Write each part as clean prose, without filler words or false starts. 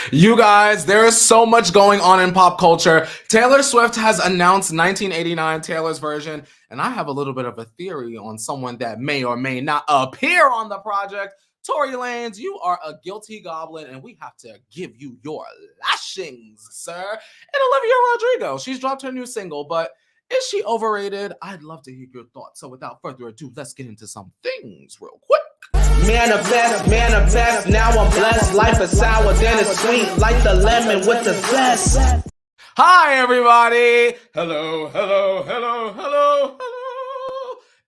You guys, there is so much going on in pop culture. Taylor Swift has announced 1989 Taylor's version, and I have a little bit of a theory on someone that may or may not appear on the project. Tory Lanez, you are a guilty goblin, and we have to give you your lashings, sir. And Olivia Rodrigo, she's dropped her new single, but is she overrated? I'd love to hear your thoughts. So without further ado, let's get into some things real quick. Manifest, now I'm blessed. Life is sour, then it's sweet, like the lemon with the zest. Hi, everybody. Hello.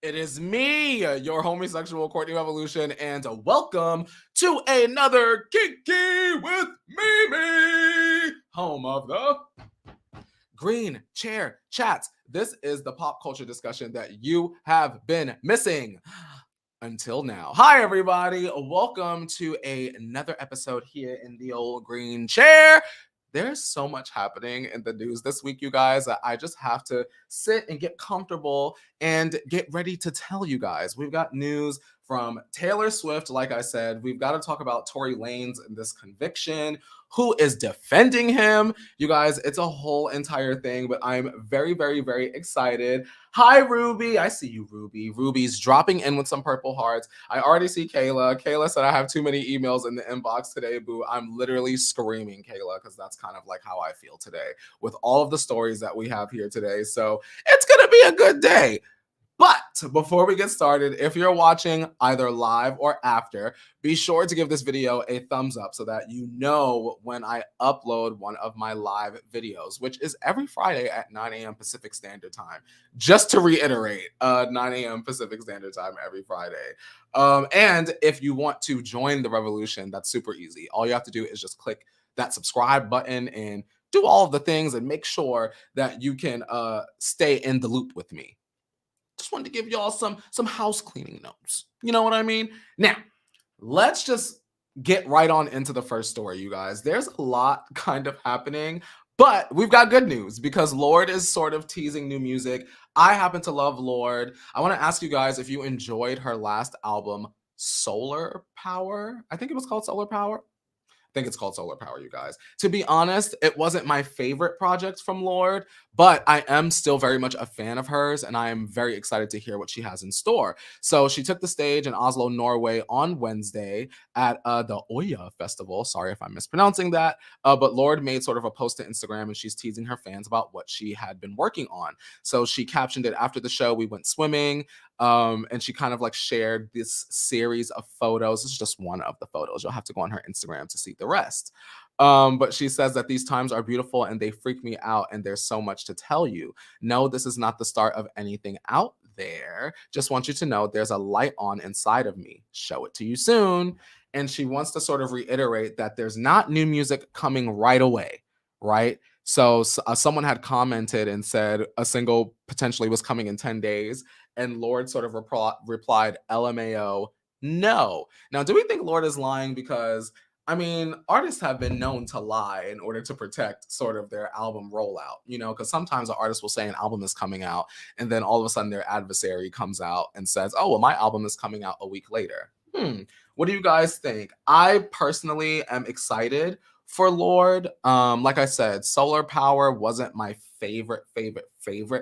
It is me, your homosexual Courtney Revolution, and welcome to another Kinky with Mimi, home of the Green Chair Chats. This is the pop culture discussion that you have been missing until now. Hi, everybody. Welcome to another episode here in the old green chair. There's so much happening in the news this week, you guys. I just have to sit and get comfortable and get ready to tell you guys. We've got news from Taylor Swift, like I said. We've got to talk about Tory Lanez and this conviction. Who is defending him? You guys, it's a whole entire thing, but I'm very, very, very excited. Hi, Ruby. I see you, Ruby. Ruby's dropping in with some purple hearts. I already see Kayla. Kayla said I have too many emails in the inbox today, boo. I'm literally screaming, Kayla, because that's kind of like how I feel today with all of the stories that we have here today. So it's going to be a good day. But before we get started, if you're watching either live or after, be sure to give this video a thumbs up so that you know when I upload one of my live videos, which is every Friday at 9 a.m. Pacific Standard Time. Just to reiterate, 9 a.m. Pacific Standard Time every Friday. And if you want to join the revolution, that's super easy. All you have to do is just click that subscribe button and do all of the things and make sure that you can stay in the loop with me. Just wanted to give y'all some house cleaning notes. You know what I mean? Now, let's just get right on into the first story, you guys. There's a lot kind of happening, but we've got good news because Lorde is sort of teasing new music. I happen to love Lorde. I want to ask you guys if you enjoyed her last album, Solar Power. I think it was called Solar Power. I think it's called Solar Power, you guys. To be honest, it wasn't my favorite project from Lorde, but I am still very much a fan of hers, and I am very excited to hear what she has in store. So she took the stage in Oslo, Norway on Wednesday at the Oya Festival. Sorry if I'm mispronouncing that, but Lorde made sort of a post to Instagram, and she's teasing her fans about what she had been working on. So she captioned it, "After the show, we went swimming." And she kind of like shared this series of photos. This is just one of the photos. You'll have to go on her Instagram to see the rest. But she says that these times are beautiful and they freak me out, and there's so much to tell you. No, this is not the start of anything out there. Just want you to know there's a light on inside of me. Show it to you soon. And she wants to sort of reiterate that there's not new music coming right away, right? So someone had commented and said a single potentially was coming in 10 days. And Lorde sort of replied, LMAO, no. Now, do we think Lorde is lying? Because, I mean, artists have been known to lie in order to protect sort of their album rollout, you know, because sometimes an artist will say an album is coming out, and then all of a sudden their adversary comes out and says, oh, well, my album is coming out a week later. What do you guys think? I personally am excited for Lorde. Like I said, Solar Power wasn't my favorite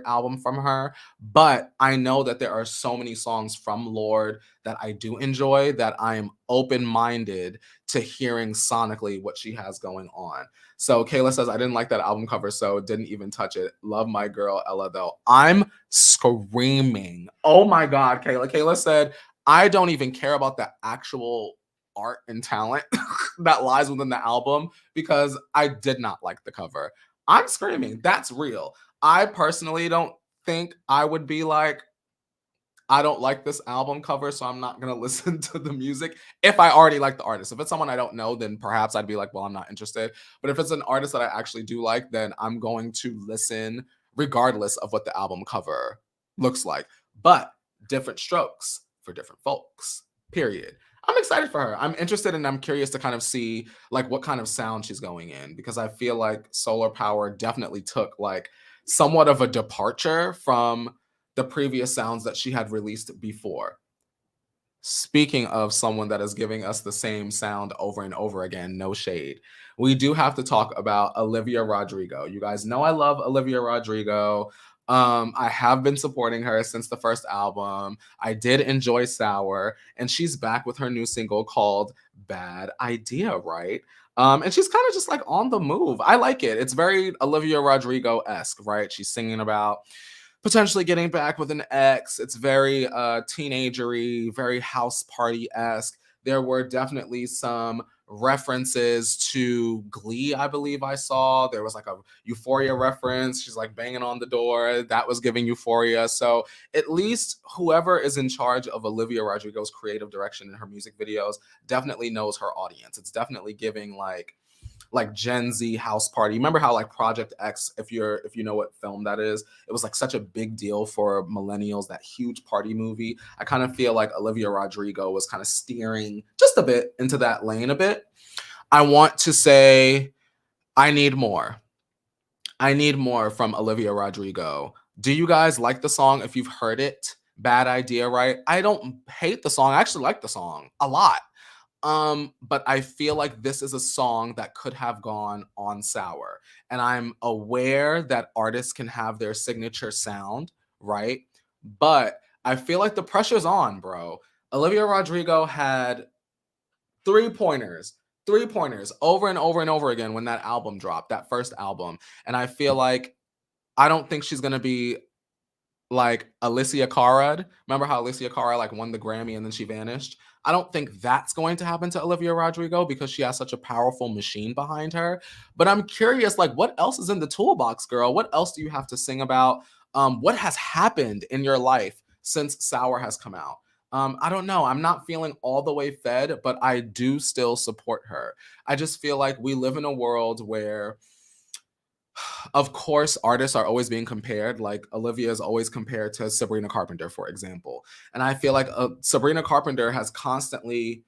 album from her, but I know that there are so many songs from Lorde that I do enjoy that I am open-minded to hearing sonically what she has going on. So Kayla says, I didn't like that album cover, so didn't even touch it. Love my girl Ella though. I'm screaming. Oh my God, Kayla. Kayla said, I don't even care about the actual art and talent that lies within the album because I did not like the cover. I'm screaming. That's real. I personally don't think I would be like, I don't like this album cover, so I'm not going to listen to the music if I already like the artist. If it's someone I don't know, then perhaps I'd be like, well, I'm not interested. But if it's an artist that I actually do like, then I'm going to listen regardless of what the album cover looks like. But different strokes for different folks, period. I'm excited for her. I'm interested and I'm curious to kind of see like what kind of sound she's going in, because I feel like Solar Power definitely took like somewhat of a departure from the previous sounds that she had released before. Speaking of someone that is giving us the same sound over and over again, no shade, we do have to talk about Olivia Rodrigo. You guys know I love Olivia Rodrigo. I have been supporting her since the first album. I did enjoy Sour, and she's back with her new single called Bad Idea, right? And she's kind of just like on the move. I like it. It's very Olivia Rodrigo-esque, right? She's singing about potentially getting back with an ex. It's very teenagery, very house party-esque. There were definitely some references to Glee, I believe I saw. There was like a Euphoria reference. She's like banging on the door. That was giving Euphoria. So at least whoever is in charge of Olivia Rodrigo's creative direction in her music videos definitely knows her audience. It's definitely giving like Gen Z house party. Remember how like Project X, if you know what film that is, it was like such a big deal for millennials, that huge party movie. I kind of feel like Olivia Rodrigo was kind of steering just a bit into that lane a bit. I want to say I need more. I need more from Olivia Rodrigo. Do you guys like the song if you've heard it? Bad Idea, right? I don't hate the song. I actually like the song a lot. But I feel like this is a song that could have gone on Sour. And I'm aware that artists can have their signature sound, right? But I feel like the pressure's on, bro. Olivia Rodrigo had three-pointers over and over and over again when that album dropped, that first album. And I feel like I don't think she's gonna be like Alicia Cara. Remember how Alicia Cara like won the Grammy and then she vanished? I don't think that's going to happen to Olivia Rodrigo because she has such a powerful machine behind her. But I'm curious, like, what else is in the toolbox, girl? What else do you have to sing about? What has happened in your life since Sour has come out? I don't know. I'm not feeling all the way fed, but I do still support her. I just feel like we live in a world where, of course, artists are always being compared. Like Olivia is always compared to Sabrina Carpenter, for example. And I feel like Sabrina Carpenter has constantly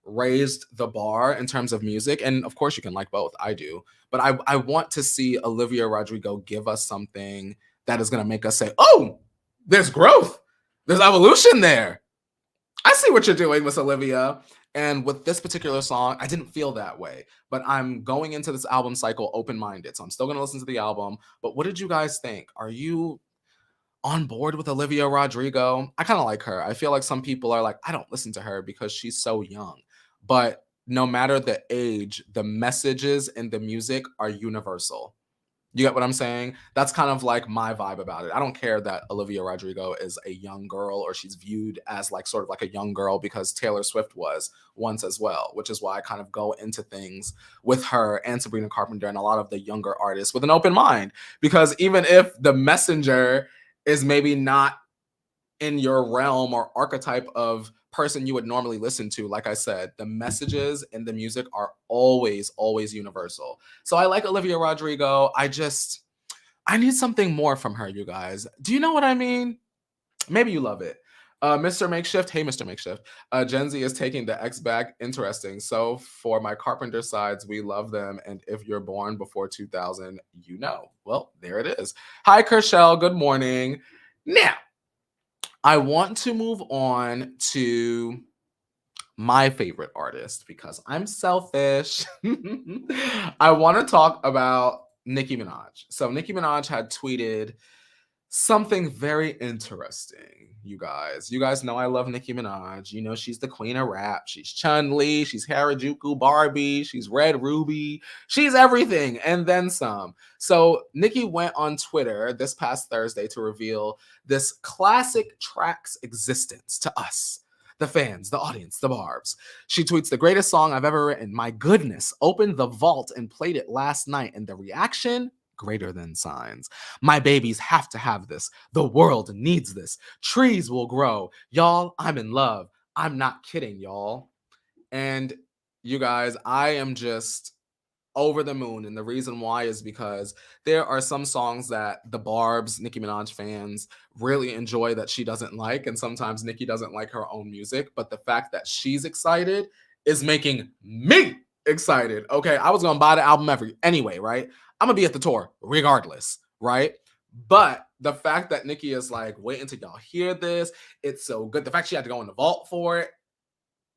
raised the bar in terms of music. And of course, you can like both. I do. But I want to see Olivia Rodrigo give us something that is going to make us say, oh, there's growth. There's evolution there. I see what you're doing, Miss Olivia. And with this particular song, I didn't feel that way. But I'm going into this album cycle open-minded. So I'm still going to listen to the album. But what did you guys think? Are you on board with Olivia Rodrigo? I kind of like her. I feel like some people are like, I don't listen to her because she's so young. But no matter the age, the messages and the music are universal. You get what I'm saying? That's kind of like my vibe about it. I don't care that Olivia Rodrigo is a young girl or she's viewed as like sort of like a young girl, because Taylor Swift was once as well, which is why I kind of go into things with her and Sabrina Carpenter and a lot of the younger artists with an open mind. Because even if the messenger is maybe not in your realm or archetype of person you would normally listen to, like I said, the messages and the music are always universal. So I like Olivia Rodrigo. I need something more from her, you guys. Do you know what I mean? Maybe you love it. Mr. Makeshift, hey, Mr. Makeshift. Gen Z is taking the X back. Interesting. So for my Carpenter sides, we love them. And if you're born before 2000, you know. Well, there it is. Hi, Kershell. Good morning. Now, I want to move on to my favorite artist because I'm selfish. I want to talk about Nicki Minaj. So Nicki Minaj had tweeted something very interesting, you guys. You guys know I love Nicki Minaj. You know she's the queen of rap. She's Chun-Li, she's Harajuku Barbie, she's Red Ruby, she's everything and then some. So Nicki went on Twitter this past Thursday to reveal this classic track's existence to us, the fans, the audience, the barbs. She tweets, the greatest song I've ever written. My goodness, opened the vault and played it last night, and the reaction, greater than signs. My babies have to have this. The world needs this. Trees will grow. Y'all, I'm in love. I'm not kidding, y'all. And you guys, I am just over the moon. And the reason why is because there are some songs that the Barb's, Nicki Minaj fans really enjoy that she doesn't like. And sometimes Nicki doesn't like her own music. But the fact that she's excited is making me excited. Okay, I was going to buy the album anyway, right? I'm going to be at the tour regardless, right? But the fact that Nicki is like, wait until y'all hear this. It's so good. The fact she had to go in the vault for it.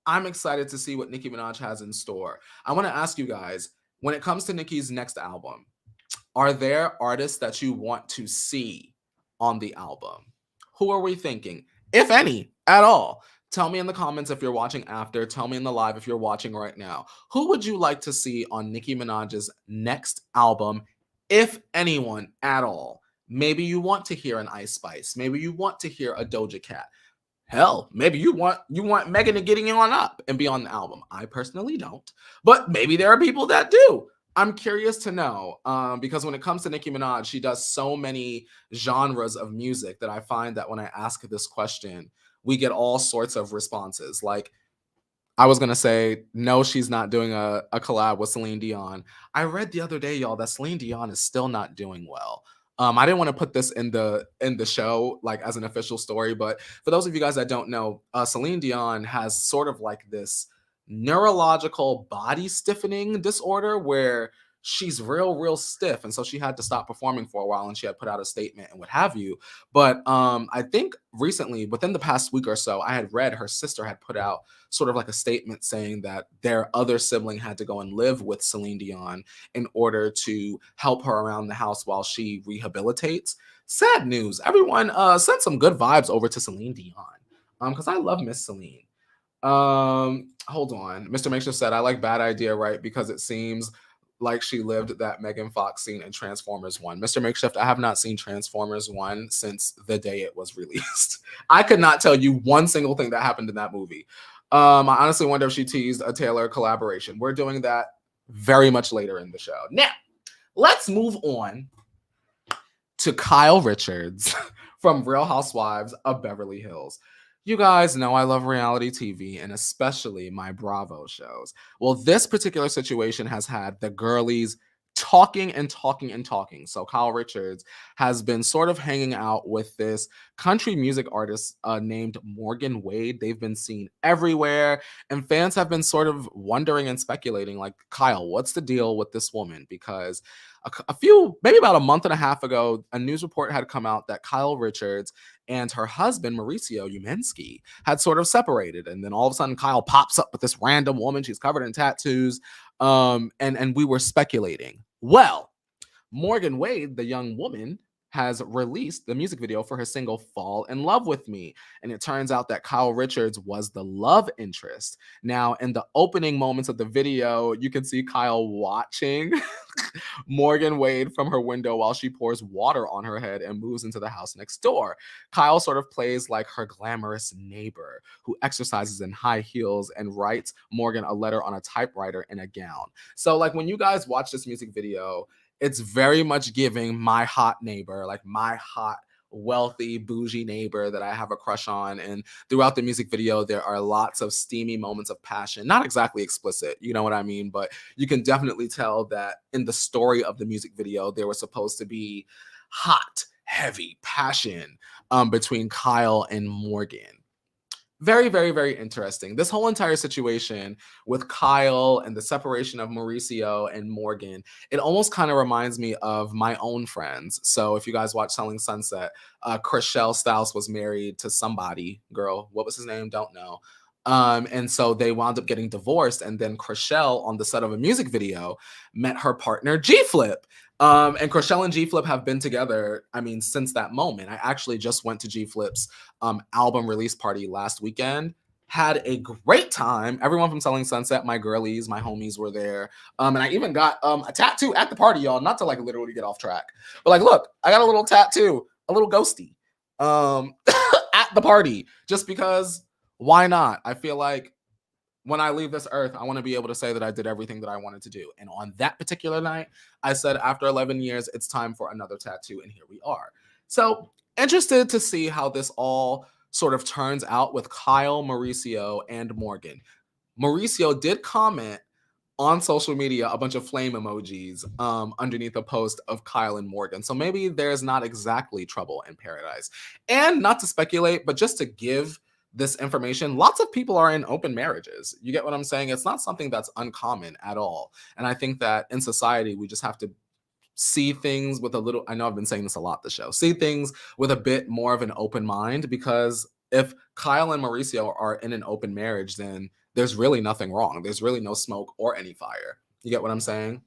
I'm excited to see what Nicki Minaj has in store. I want to ask you guys, when it comes to Nicki's next album, are there artists that you want to see on the album? Who are we thinking? If any, at all. Tell me in the comments if you're watching after. Tell me in the live if you're watching right now. Who would you like to see on Nicki Minaj's next album, if anyone at all? Maybe you want to hear an Ice Spice. Maybe you want to hear a Doja Cat. Hell, maybe you want Megan to getting on up and be on the album. I personally don't, but maybe there are people that do. I'm curious to know because when it comes to Nicki Minaj, she does so many genres of music that I find that when I ask this question, we get all sorts of responses. Like, I was gonna say, no, she's not doing a collab with Celine Dion. I read the other day, y'all, that Celine Dion is still not doing well. I didn't want to put this in the show like as an official story, but for those of you guys that don't know, Celine Dion has sort of like this neurological body stiffening disorder where she's real stiff, and so she had to stop performing for a while, and she had put out a statement and what have you. But I think recently, within the past week or so, I had read her sister had put out sort of like a statement saying that their other sibling had to go and live with Celine Dion in order to help her around the house while she rehabilitates. Sad news. Everyone send some good vibes over to Celine Dion because I love Miss Celine. Hold on. Mr. Makeshift said, I like Bad Idea, right? Because it seems like she lived that Megan Fox scene in Transformers 1. Mr. Makeshift, I have not seen Transformers 1 since the day it was released. I could not tell you one single thing that happened in that movie. I honestly wonder if she teased a Taylor collaboration. We're doing that very much later in the show. Now, let's move on to Kyle Richards from Real Housewives of Beverly Hills. You guys know I love reality TV and especially my Bravo shows. Well, this particular situation has had the girlies talking and talking and talking. So Kyle Richards has been sort of hanging out with this country music artist named Morgan Wade. They've been seen everywhere, and fans have been sort of wondering and speculating, like, Kyle, what's the deal with this woman? Because maybe about a month and a half ago, a news report had come out that Kyle Richards and her husband, Mauricio Umansky, had sort of separated. And then all of a sudden, Kyle pops up with this random woman. She's covered in tattoos. And we were speculating. Well, Morgan Wade, the young woman, has released the music video for her single Fall in Love with Me. And it turns out that Kyle Richards was the love interest. Now, in the opening moments of the video, you can see Kyle watching Morgan Wade from her window while she pours water on her head and moves into the house next door. Kyle sort of plays like her glamorous neighbor who exercises in high heels and writes Morgan a letter on a typewriter in a gown. So, like, when you guys watch this music video, it's very much giving my hot neighbor, like my hot, wealthy, bougie neighbor that I have a crush on. And throughout the music video, there are lots of steamy moments of passion. Not exactly explicit, you know what I mean? But you can definitely tell that in the story of the music video, there was supposed to be hot, heavy passion between Kyle and Morgan. Very, very, very interesting. This whole entire situation with Kyle and the separation of Mauricio and Morgan, it almost kind of reminds me of my own friends. So if you guys watch Selling Sunset, Chrishell Stause was married to somebody, girl, what was his name? Don't know. And so they wound up getting divorced. And then Chrishell, on the set of a music video, met her partner, G-Flip. And Chrishell and G-Flip have been together, I mean, since that moment. I actually just went to G-Flip's album release party last weekend. Had a great time. Everyone from Selling Sunset, my girlies, my homies were there. And I even got a tattoo at the party, y'all. Not to like literally get off track. But like, look, I got a little tattoo, a little ghosty at the party. Just because, why not? I feel like when I leave this earth, I want to be able to say that I did everything that I wanted to do. And on that particular night, I said, after 11 years, it's time for another tattoo. And here we are. So interested to see how this all sort of turns out with Kyle, Mauricio, and Morgan. Mauricio did comment on social media a bunch of flame emojis underneath a post of Kyle and Morgan. So maybe there's not exactly trouble in paradise. And not to speculate, but just to give this information, lots of people are in open marriages. You get what I'm saying? It's not something that's uncommon at all. And I think that in society, we just have to see things with a little, I know I've been saying this a lot, the show, see things with a bit more of an open mind, because if Kyle and Mauricio are in an open marriage, then there's really nothing wrong. There's really no smoke or any fire. You get what I'm saying?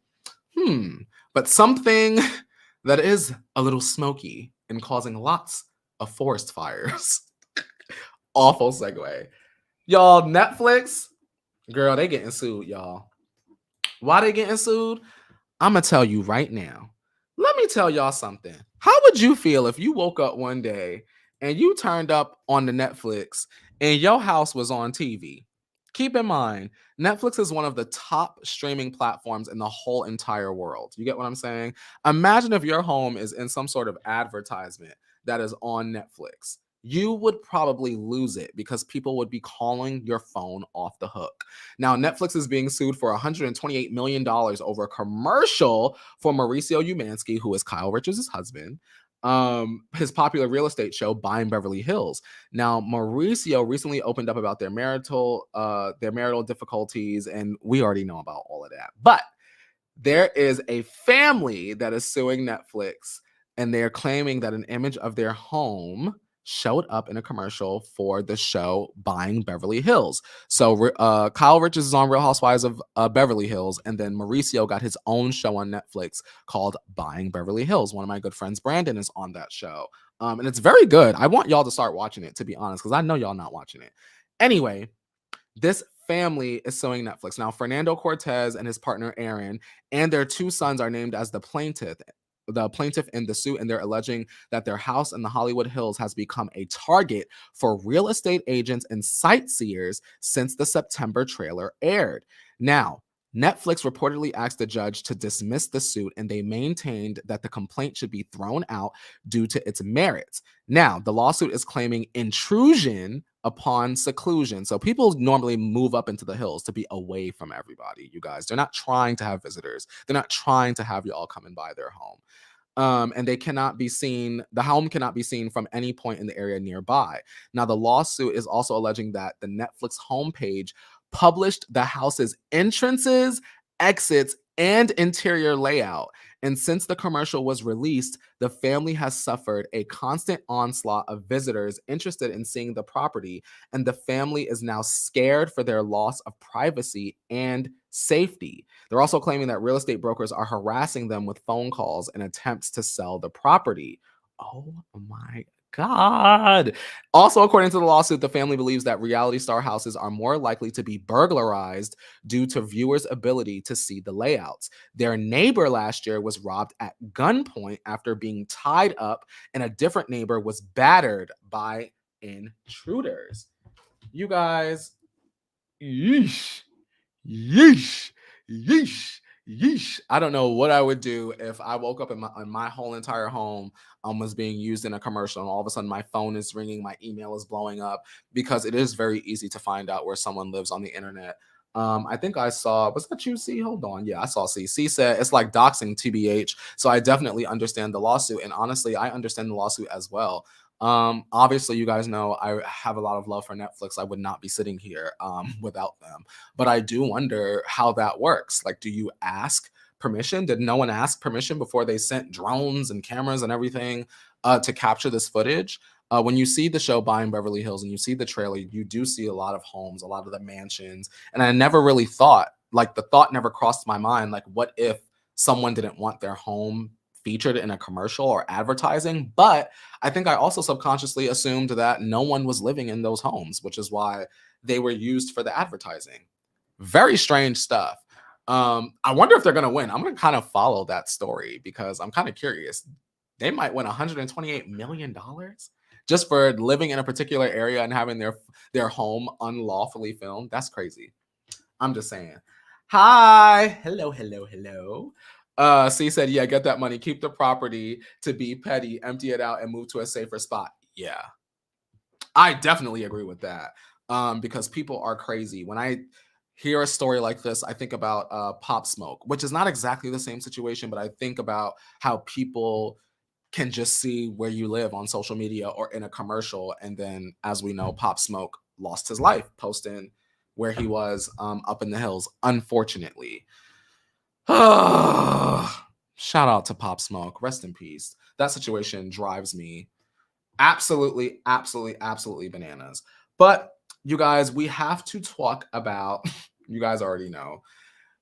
But something that is a little smoky and causing lots of forest fires. Awful segue. Y'all, Netflix, girl, they getting sued, y'all. Why they getting sued? I'm going to tell you right now. Let me tell y'all something. How would you feel if you woke up one day and you turned up on the Netflix and your house was on TV? Keep in mind, Netflix is one of the top streaming platforms in the whole entire world. You get what I'm saying? Imagine if your home is in some sort of advertisement that is on Netflix. You would probably lose it because people would be calling your phone off the hook. Now, Netflix is being sued for $128 million over a commercial for Mauricio Umansky, who is Kyle Richards' husband, his popular real estate show, Buying Beverly Hills. Now, Mauricio recently opened up about their marital difficulties, and we already know about all of that. But there is a family that is suing Netflix, and they're claiming that an image of their home showed up in a commercial for the show Buying Beverly Hills. So Kyle Richards is on Real Housewives of Beverly Hills, and then Mauricio got his own show on Netflix called Buying Beverly Hills. One of my good friends, Brandon, is on that show. And it's very good. I want y'all to start watching it, to be honest, because I know y'all not watching it. Anyway, this family is suing Netflix. Now, Fernando Cortez and his partner, Aaron, and their two sons are named as the plaintiff in the suit, and they're alleging that their house in the Hollywood Hills has become a target for real estate agents and sightseers since the September trailer aired. Now, Netflix reportedly asked the judge to dismiss the suit, and they maintained that the complaint should be thrown out due to its merits. Now, the lawsuit is claiming intrusion upon seclusion. So people normally move up into the hills to be away from everybody, you guys. They're not trying to have visitors. They're not trying to have you all come and buy their home. And they cannot be seen, the home cannot be seen from any point in the area nearby. Now, the lawsuit is also alleging that the Netflix homepage published the house's entrances, exits, and interior layout. And since the commercial was released, the family has suffered a constant onslaught of visitors interested in seeing the property, and the family is now scared for their loss of privacy and safety. They're also claiming that real estate brokers are harassing them with phone calls and attempts to sell the property. Oh my God. Also, according to the lawsuit, the family believes that reality star houses are more likely to be burglarized due to viewers' ability to see the layouts. Their neighbor last year was robbed at gunpoint after being tied up, and a different neighbor was battered by intruders. You guys, yeesh, yeesh, yeesh. Yeesh. I don't know what I would do if I woke up and my whole entire home was being used in a commercial, and all of a sudden my phone is ringing, my email is blowing up, because it is very easy to find out where someone lives on the internet. I think I saw, was that you, C? Hold on. Yeah, I saw C. C said it's like doxing, TBH. So I definitely understand the lawsuit. And honestly, I understand the lawsuit as well. Obviously, you guys know I have a lot of love for Netflix. I would not be sitting here without them. But I do wonder how that works. Like, do you ask permission? Did no one ask permission before they sent drones and cameras and everything to capture this footage? When you see the show Buying Beverly Hills and you see the trailer, you do see a lot of homes, a lot of the mansions. And I never really thought, like, the thought never crossed my mind, like, what if someone didn't want their home featured in a commercial or advertising? But I think I also subconsciously assumed that no one was living in those homes, which is why they were used for the advertising. Very strange stuff. I wonder if they're going to win. I'm going to kind of follow that story because I'm kind of curious. They might win $128 million just for living in a particular area and having their home unlawfully filmed. That's crazy. I'm just saying. Hi. Hello, hello, hello. C said, yeah, get that money. Keep the property to be petty, empty it out, and move to a safer spot. Yeah. I definitely agree with that because people are crazy. When I hear a story like this, I think about Pop Smoke, which is not exactly the same situation, but I think about how people can just see where you live on social media or in a commercial. And then, as we know, Pop Smoke lost his life posting where he was up in the hills, unfortunately. Shout out to Pop Smoke. Rest in peace. That situation drives me absolutely, absolutely, absolutely bananas. But you guys, we have to talk about, you guys already know,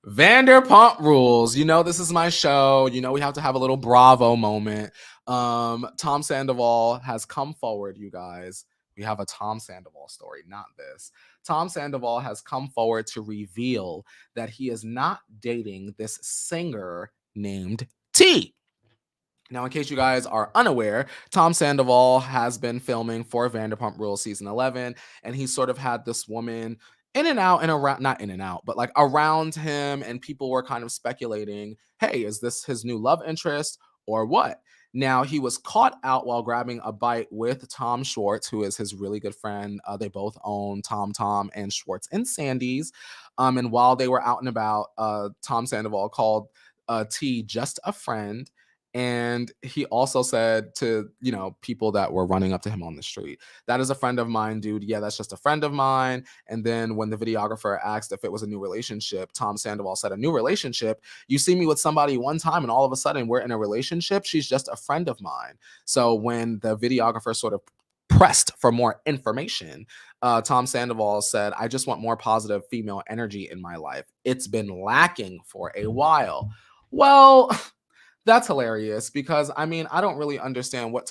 Vanderpump Rules. You know, this is my show. You know, we have to have a little bravo moment. Tom Sandoval has come forward, you guys. We have a Tom Sandoval story, not this. Tom Sandoval has come forward to reveal that he is not dating this singer named T. Now, in case you guys are unaware, Tom Sandoval has been filming for Vanderpump Rules season 11, and he sort of had this woman in and out and around, not in and out, but like around him, and people were kind of speculating, hey, is this his new love interest or what? Now, he was caught out while grabbing a bite with Tom Schwartz, who is his really good friend. They both own Tom and Schwartz and Sandy's. And while they were out and about, Tom Sandoval called T just a friend. And he also said to, you know, people that were running up to him on the street, that is a friend of mine, dude. Yeah, that's just a friend of mine. And then when the videographer asked if it was a new relationship, Tom Sandoval said, a new relationship? You see me with somebody one time and all of a sudden we're in a relationship? She's just a friend of mine. So when the videographer sort of pressed for more information, Tom Sandoval said, I just want more positive female energy in my life. It's been lacking for a while. Well, that's hilarious because I mean, I don't really understand what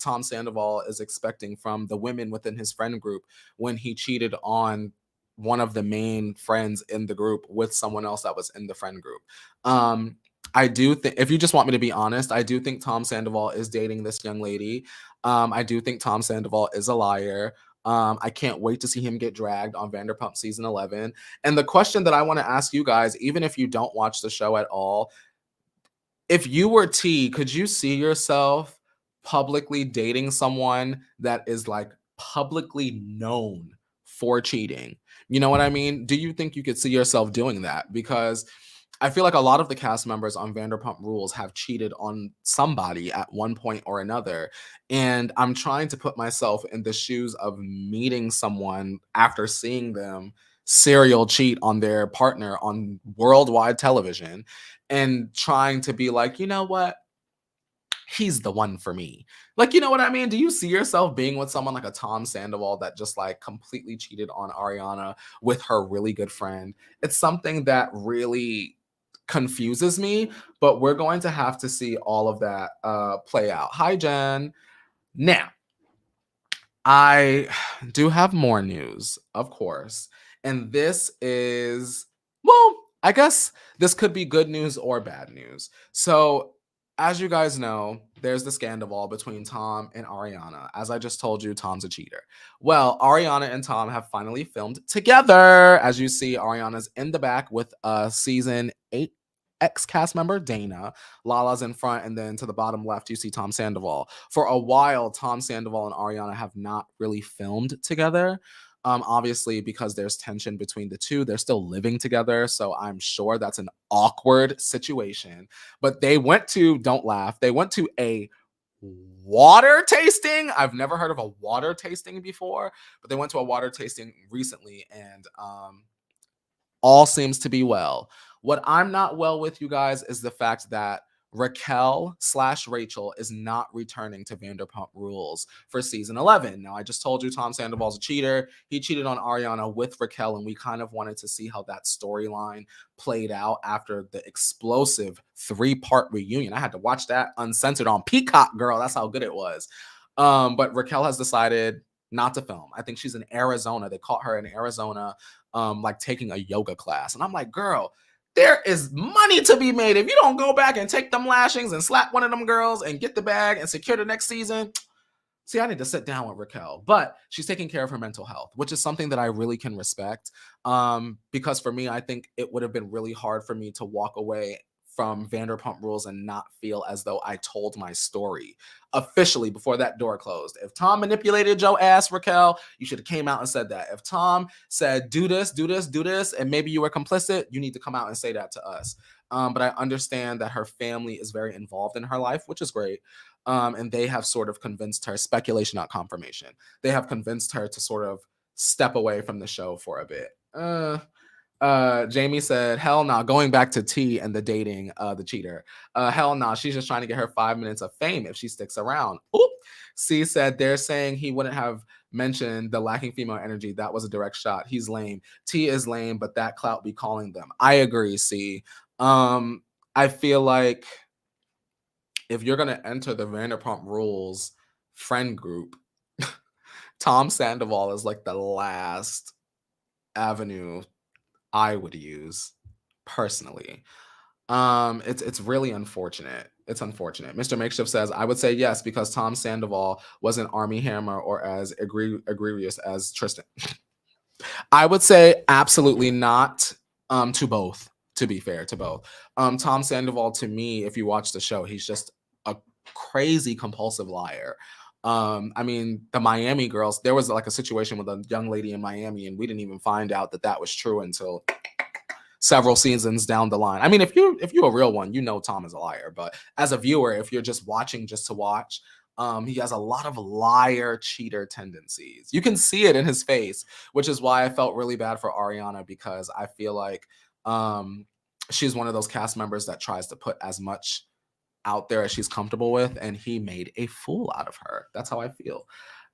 Tom Sandoval is expecting from the women within his friend group when he cheated on one of the main friends in the group with someone else that was in the friend group. I do think, if you just want me to be honest, I do think Tom Sandoval is dating this young lady. I do think Tom Sandoval is a liar. I can't wait to see him get dragged on Vanderpump season 11. And the question that I want to ask you guys, even if you don't watch the show at all, if you were T, could you see yourself publicly dating someone that is like publicly known for cheating? You know what I mean? Do you think you could see yourself doing that? Because I feel like a lot of the cast members on Vanderpump Rules have cheated on somebody at one point or another. And I'm trying to put myself in the shoes of meeting someone after seeing them serial cheat on their partner on worldwide television and trying to be like, you know what? He's the one for me. Like, you know what I mean? Do you see yourself being with someone like a Tom Sandoval that just like completely cheated on Ariana with her really good friend? It's something that really confuses me, but we're going to have to see all of that play out. Hi, Jen. Now, I do have more news, of course. And this is, well, I guess this could be good news or bad news. So, as you guys know, there's the scandal between Tom and Ariana. As I just told you, Tom's a cheater. Well, Ariana and Tom have finally filmed together. As you see, Ariana's in the back with season 8 ex-cast member Dana. Lala's in front, and then to the bottom left, you see Tom Sandoval. For a while, Tom Sandoval and Ariana have not really filmed together. Obviously, because there's tension between the two, they're still living together. So I'm sure that's an awkward situation. But they went to, don't laugh, they went to a water tasting. I've never heard of a water tasting before, but they went to a water tasting recently, and all seems to be well. What I'm not well with, you guys, is the fact that Raquel/Rachel is not returning to Vanderpump Rules for season 11. Now, I just told you Tom Sandoval's a cheater. He cheated on Ariana with Raquel, and we kind of wanted to see how that storyline played out after the explosive 3-part reunion. I had to watch that uncensored on Peacock, girl. That's how good it was. But Raquel has decided not to film. I think she's in Arizona. They caught her in Arizona, like taking a yoga class. And I'm like, girl, there is money to be made if you don't go back and take them lashings and slap one of them girls and get the bag and secure the next season. See, I need to sit down with Raquel, but she's taking care of her mental health, which is something that I really can respect. Because for me, I think it would have been really hard for me to walk away from Vanderpump Rules and not feel as though I told my story officially before that door closed. If Tom manipulated your ass, Raquel, you should have came out and said that. If Tom said, do this, do this, do this, and maybe you were complicit, you need to come out and say that to us. But I understand that her family is very involved in her life, which is great. And they have sort of convinced her, speculation, not confirmation, they have convinced her to sort of step away from the show for a bit. Jamie said, hell no, going back to T and the dating, the cheater. Hell no, she's just trying to get her 5 minutes of fame if she sticks around. Oop. C said, they're saying he wouldn't have mentioned the lacking female energy. That was a direct shot. He's lame. T is lame, but that clout be calling them. I agree, C. I feel like if you're going to enter the Vanderpump Rules friend group, Tom Sandoval is like the last avenue I would use personally. It's really unfortunate. It's unfortunate. Mr. Makeshift says, I would say yes, because Tom Sandoval wasn't Army Hammer or as egregious as Tristan. I would say absolutely not, to both, to be fair, to both. Tom Sandoval, to me, if you watch the show, he's just a crazy compulsive liar. I mean, the Miami girls, there was like a situation with a young lady in Miami, and we didn't even find out that that was true until several seasons down the line. I mean, if you're a real one, you know Tom is a liar. But as a viewer, if you're just watching just to watch, he has a lot of liar, cheater tendencies. You can see it in his face, which is why I felt really bad for Ariana, because I feel like she's one of those cast members that tries to put as much out there as she's comfortable with, and he made a fool out of her. That's how I feel.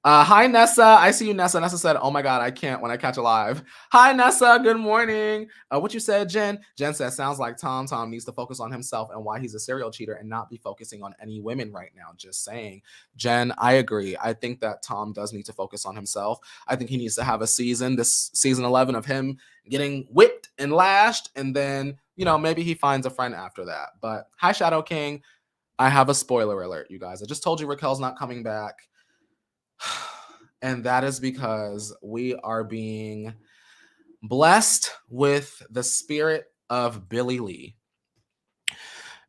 Hi, Nessa. I see you, Nessa. Nessa said, oh my God, I can't when I catch a live. Hi, Nessa. Good morning. What you said, Jen? Jen says, sounds like Tom needs to focus on himself and why he's a serial cheater and not be focusing on any women right now. Just saying. Jen, I agree. I think that Tom does need to focus on himself. I think he needs to have a season, this season 11 of him getting whipped and lashed, and then, you know, maybe he finds a friend after that. But hi, Shadow King. I have a spoiler alert, you guys. I just told you Raquel's not coming back. And that is because we are being blessed with the spirit of Billie Lee.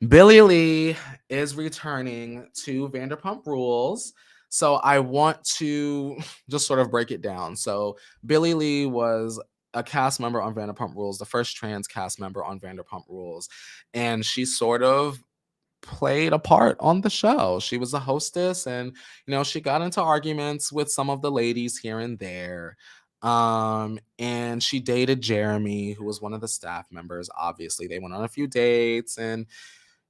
Billie Lee is returning to Vanderpump Rules. So I want to just sort of break it down. So Billie Lee was a cast member on Vanderpump Rules, the first trans cast member on Vanderpump Rules. And she sort of played a part on the show. She was a hostess, and you know, she got into arguments with some of the ladies here and there. And she dated Jeremy, who was one of the staff members. Obviously, they went on a few dates, and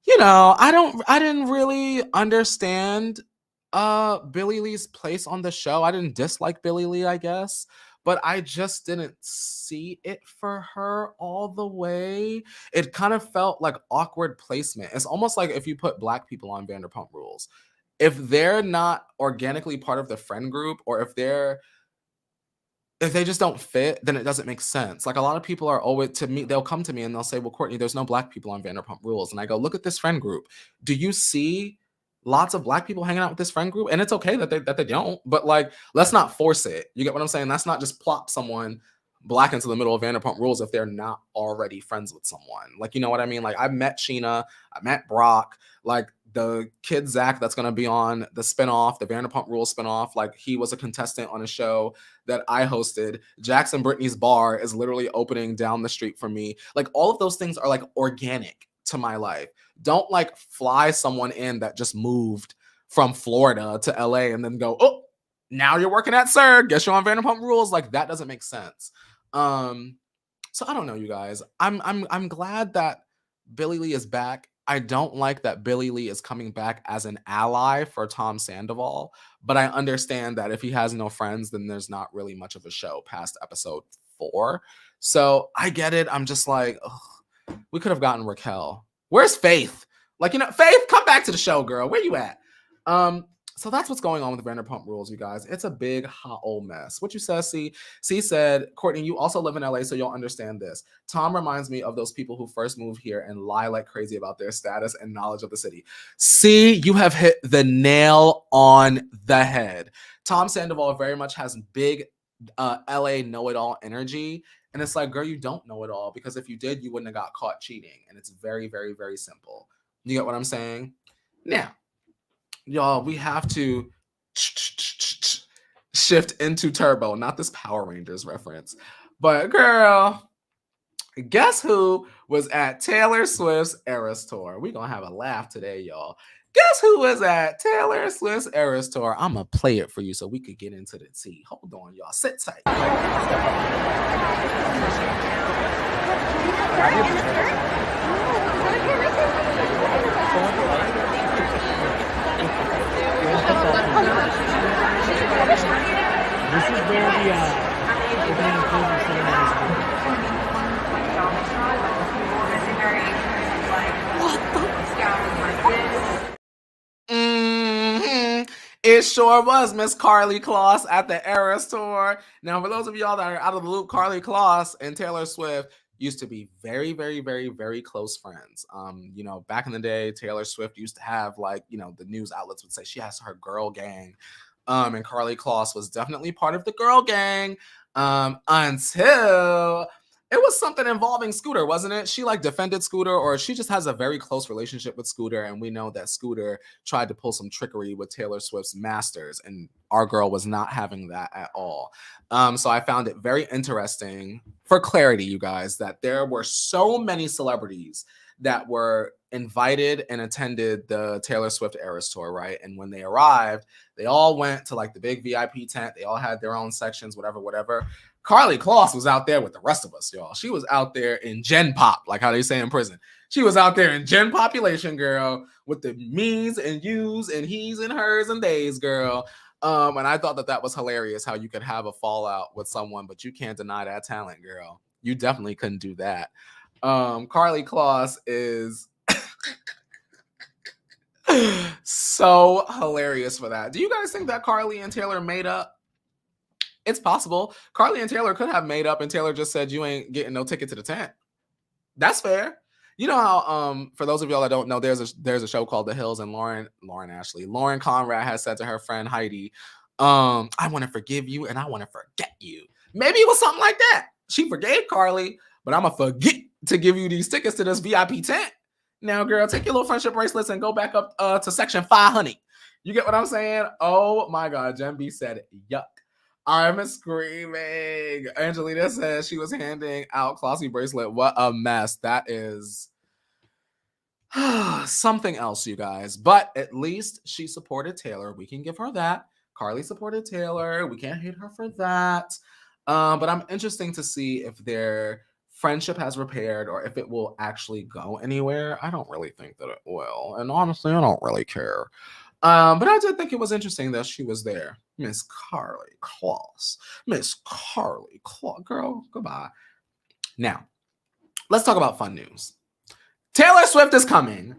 you know, I didn't really understand Billie Lee's place on the show. I didn't dislike Billie Lee, I guess, but I just didn't see it for her all the way. It kind of felt like awkward placement. It's almost like if you put Black people on Vanderpump Rules, if they're not organically part of the friend group, or if they just don't fit, then it doesn't make sense. Like, a lot of people are always, to me, they'll come to me and they'll say, well, Courtney, there's no Black people on Vanderpump Rules. And I go, look at this friend group. Do you see lots of Black people hanging out with this friend group? And it's okay that they don't, but like, let's not force it. You get what I'm saying? Let's not just plop someone Black into the middle of Vanderpump Rules if they're not already friends with someone. Like, you know what I mean? Like, I met Sheena, I met Brock, like the kid Zach that's going to be on the spinoff, the Vanderpump Rules spinoff. Like, he was a contestant on a show that I hosted. Jackson Brittany's bar is literally opening down the street from me. Like, all of those things are like organic to my life. Don't like fly someone in that just moved from Florida to LA and then go, oh, now you're working at Sir. Guess you're on Vanderpump Rules. Like, that doesn't make sense. So I don't know, you guys. I'm glad that Billie Lee is back. I don't like that Billie Lee is coming back as an ally for Tom Sandoval, but I understand that if he has no friends, then there's not really much of a show past episode 4. So I get it. I'm just like, ugh, we could have gotten Raquel. Where's Faith? Like, you know, Faith, come back to the show, girl. Where you at? So that's what's going on with Vanderpump Rules, you guys. It's a big, hot old mess. What you said, C said, Courtney, you also live in LA, so you'll understand this. Tom reminds me of those people who first move here and lie like crazy about their status and knowledge of the city. C, you have hit the nail on the head. Tom Sandoval very much has big LA know-it-all energy. And it's like, girl, you don't know it all, because if you did, you wouldn't have got caught cheating. And it's very, very, very simple. You get what I'm saying? Now, y'all, we have to shift into Turbo, not this Power Rangers reference. But girl, guess who was at Taylor Swift's Eras Tour? We're going to have a laugh today, y'all. Guess who was at Taylor Swift's Eras Tour? I'm going to play it for you so we could get into the tea. Hold on, y'all. Sit tight. This is where the opening and closing ceremonies are. It sure was Miss Karlie Kloss at the Eras Tour. Now, for those of y'all that are out of the loop, Karlie Kloss and Taylor Swift used to be very, very, very, very close friends. You know, back in the day, Taylor Swift used to have, like, you know, the news outlets would say she has her girl gang. And Karlie Kloss was definitely part of the girl gang until it was something involving Scooter, wasn't it? She like defended Scooter, or she just has a very close relationship with Scooter. And we know that Scooter tried to pull some trickery with Taylor Swift's masters, and our girl was not having that at all. So I found it very interesting, for clarity, you guys, that there were so many celebrities that were invited and attended the Taylor Swift Eras Tour, right? And when they arrived, they all went to like the big VIP tent. They all had their own sections, whatever. Karlie Kloss was out there with the rest of us, y'all. She was out there in Gen Pop, like how they say in prison. She was out there in Gen Population, girl, with the me's and you's and he's and hers and they's, girl. And I thought that was hilarious, how you could have a fallout with someone, but you can't deny that talent, girl. You definitely couldn't do that. Karlie Kloss is so hilarious for that. Do you guys think that Karlie and Taylor made up? It's possible. Karlie and Taylor could have made up, and Taylor just said, you ain't getting no ticket to the tent. That's fair. You know how, for those of y'all that don't know, there's a show called The Hills, and Lauren Conrad has said to her friend Heidi, I want to forgive you and I want to forget you. Maybe it was something like that. She forgave Karlie, but I'm going to forget to give you these tickets to this VIP tent. Now, girl, take your little friendship bracelets and go back up to section 500. You get what I'm saying? Oh my God. Jen B said, yuck. I'm screaming. Angelina says she was handing out Klossy bracelet. What a mess. That is something else, you guys. But at least she supported Taylor. We can give her that. Karlie supported Taylor. We can't hate her for that. But I'm interested to see if their friendship has repaired or if it will actually go anywhere. I don't really think that it will. And honestly, I don't really care. But I did think it was interesting that she was there. Miss Karlie Kloss. Miss Karlie Kloss. Girl, goodbye. Now, let's talk about fun news. Taylor Swift is coming.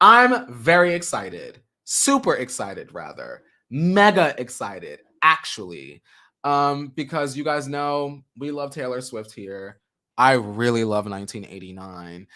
I'm very excited. Super excited, rather. Mega excited, actually. Because you guys know we love Taylor Swift here. I really love 1989.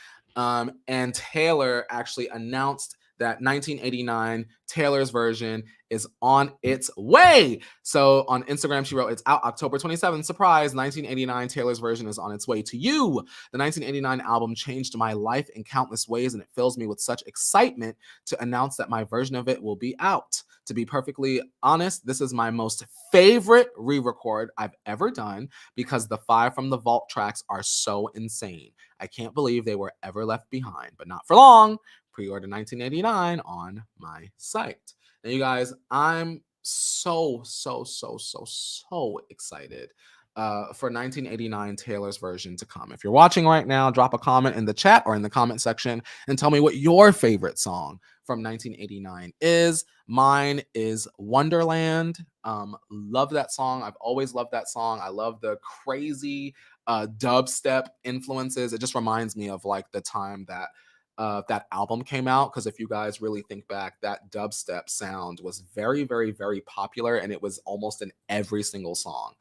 And Taylor actually announced that 1989 Taylor's version is on its way. So on Instagram, she wrote, it's out October 27th. Surprise, 1989 Taylor's version is on its way to you. The 1989 album changed my life in countless ways, and it fills me with such excitement to announce that my version of it will be out. To be perfectly honest, this is my most favorite re-record I've ever done because the 5 from the vault tracks are so insane. I can't believe they were ever left behind, but not for long. Pre-order 1989 on my site. Now, you guys, I'm so excited for 1989 Taylor's version to come. If you're watching right now, drop a comment in the chat or in the comment section and tell me what your favorite song from 1989 is. Mine is Wonderland. Love that song. I've always loved that song. I love the crazy dubstep influences. It just reminds me of like the time that that album came out, because if you guys really think back, that dubstep sound was very, very, very popular, and it was almost in every single song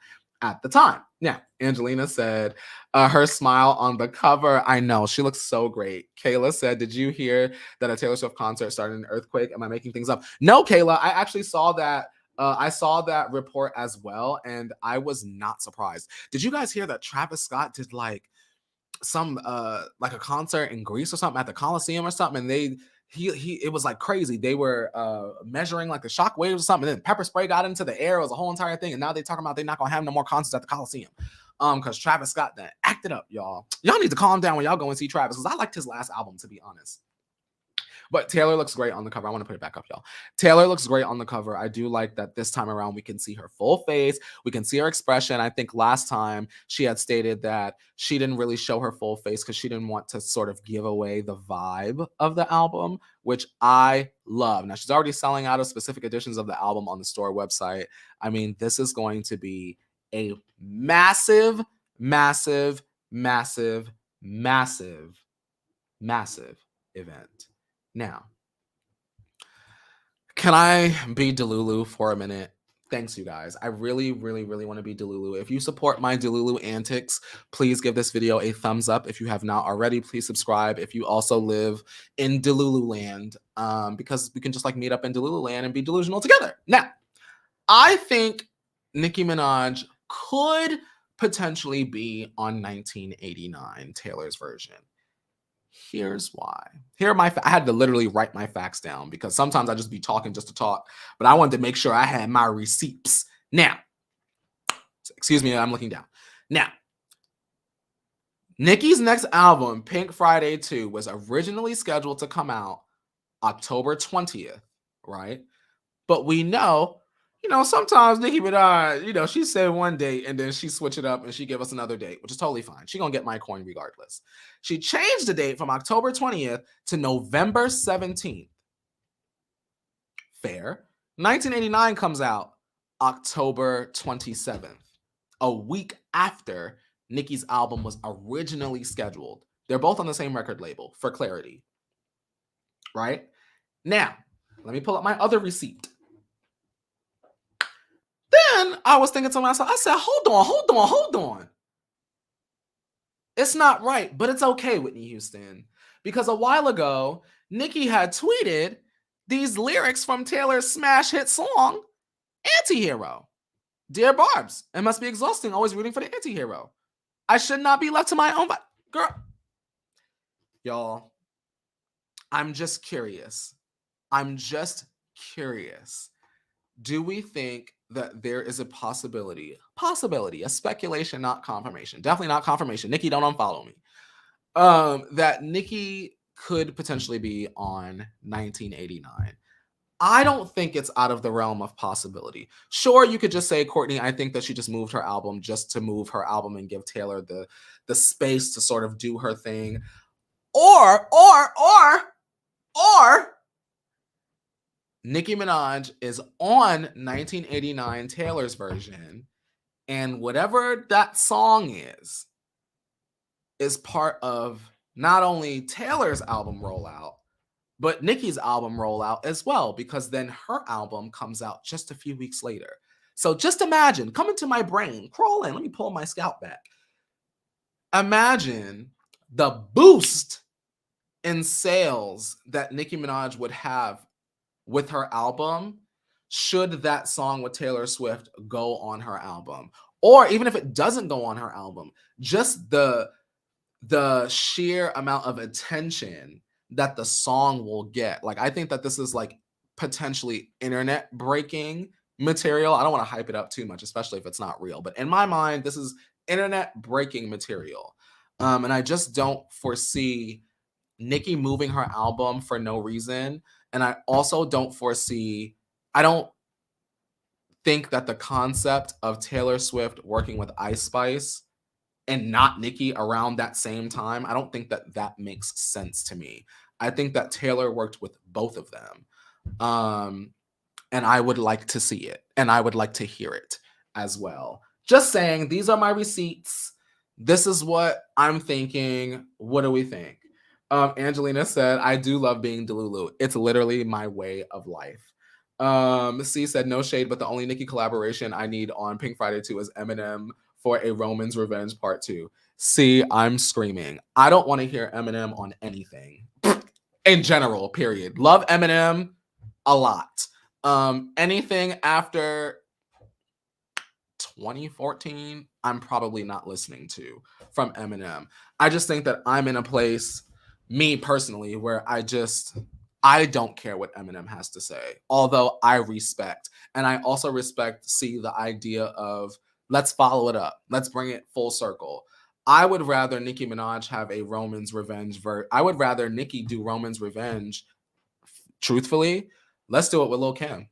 at the time. Now, Angelina said her smile on the cover. I know, she looks so great. Kayla said, did you hear that a Taylor Swift concert started an earthquake? Am I making things up? No, Kayla, I actually saw that. I saw that report as well, and I was not surprised. Did you guys hear that Travis Scott did like some like a concert in Greece or something at the Coliseum or something, and it was like crazy. They were measuring like the shock waves or something, and then pepper spray got into the air. It was a whole entire thing, and now they talking about they're not gonna have no more concerts at the Coliseum because Travis Scott then acted up. Y'all need to calm down when y'all go and see Travis, because I liked his last album, to be honest. But Taylor looks great on the cover. I want to put it back up, y'all. Taylor looks great on the cover. I do like that this time around we can see her full face. We can see her expression. I think last time she had stated that she didn't really show her full face because she didn't want to sort of give away the vibe of the album, which I love. Now, she's already selling out of specific editions of the album on the store website. I mean, this is going to be a massive, massive, massive, massive, massive event. Now, can I be Delulu for a minute? Thanks, you guys. I really, really, really want to be Delulu. If you support my Delulu antics, please give this video a thumbs up. If you have not already, please subscribe. If you also live in Delulu land, because we can just like meet up in Delulu land and be delusional together. Now, I think Nicki Minaj could potentially be on 1989, Taylor's version. Here's why. Here are my I had to literally write my facts down because sometimes I just be talking just to talk, but I wanted to make sure I had my receipts. Now, excuse me, I'm looking down. Now, Nicki's next album, Pink Friday 2, was originally scheduled to come out October 20th, right? But we know, sometimes Nicki Minaj, she said one date and then she switch it up and she give us another date, which is totally fine. She gonna get my coin regardless. She changed the date from October 20th to November 17th. Fair. 1989 comes out October 27th, a week after Nicki's album was originally scheduled. They're both on the same record label, for clarity. Right? Now, let me pull up my other receipt. Then I was thinking to myself, I said, hold on. It's not right, but it's okay, Whitney Houston. Because a while ago, Nicki had tweeted these lyrics from Taylor's smash hit song, Antihero. Dear Barbs, it must be exhausting always rooting for the antihero. I should not be left to my own girl. Y'all, I'm just curious. Do we think that there is a possibility, a speculation, not confirmation, definitely not confirmation. Nicki, don't unfollow me. That Nicki could potentially be on 1989. I don't think it's out of the realm of possibility. Sure, you could just say, Courtney, I think that she just moved her album just to move her album and give Taylor the space to sort of do her thing. Or Nicki Minaj is on 1989 Taylor's version, and whatever that song is part of not only Taylor's album rollout, but Nicki's album rollout as well, because then her album comes out just a few weeks later. So just imagine, come into my brain, crawl in, let me pull my scalp back. Imagine the boost in sales that Nicki Minaj would have with her album should that song with Taylor Swift go on her album. Or even if it doesn't go on her album, just the sheer amount of attention that the song will get. Like, I think that this is like potentially internet breaking material. I don't want to hype it up too much, especially if it's not real. But in my mind, this is internet breaking material. And I just don't foresee Nicki moving her album for no reason. And I also don't think that the concept of Taylor Swift working with Ice Spice and not Nicki around that same time, I don't think that makes sense to me. I think that Taylor worked with both of them. And I would like to see it. And I would like to hear it as well. Just saying, these are my receipts. This is what I'm thinking. What do we think? Angelina said, I do love being Delulu. It's literally my way of life. C said, no shade, but the only Nicki collaboration I need on Pink Friday 2 is Eminem for a Roman's Revenge Part 2. See, I'm screaming. I don't want to hear Eminem on anything. In general, period. Love Eminem a lot. Anything after 2014, I'm probably not listening to from Eminem. I just think that I'm in a place, me personally, where I don't care what Eminem has to say, although I respect. And I also respect, the idea of, let's follow it up. Let's bring it full circle. I would rather Nicki Minaj have a Roman's Revenge I would rather Nicki do Roman's Revenge truthfully, let's do it with Lil Kim.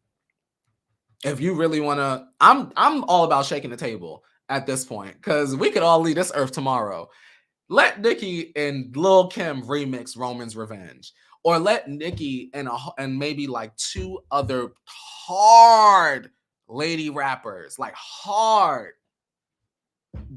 If you really want to, I'm all about shaking the table at this point, because we could all leave this earth tomorrow. Let Nicki and Lil Kim remix Roman's Revenge. Or let Nicki and maybe like 2 other hard lady rappers, like hard,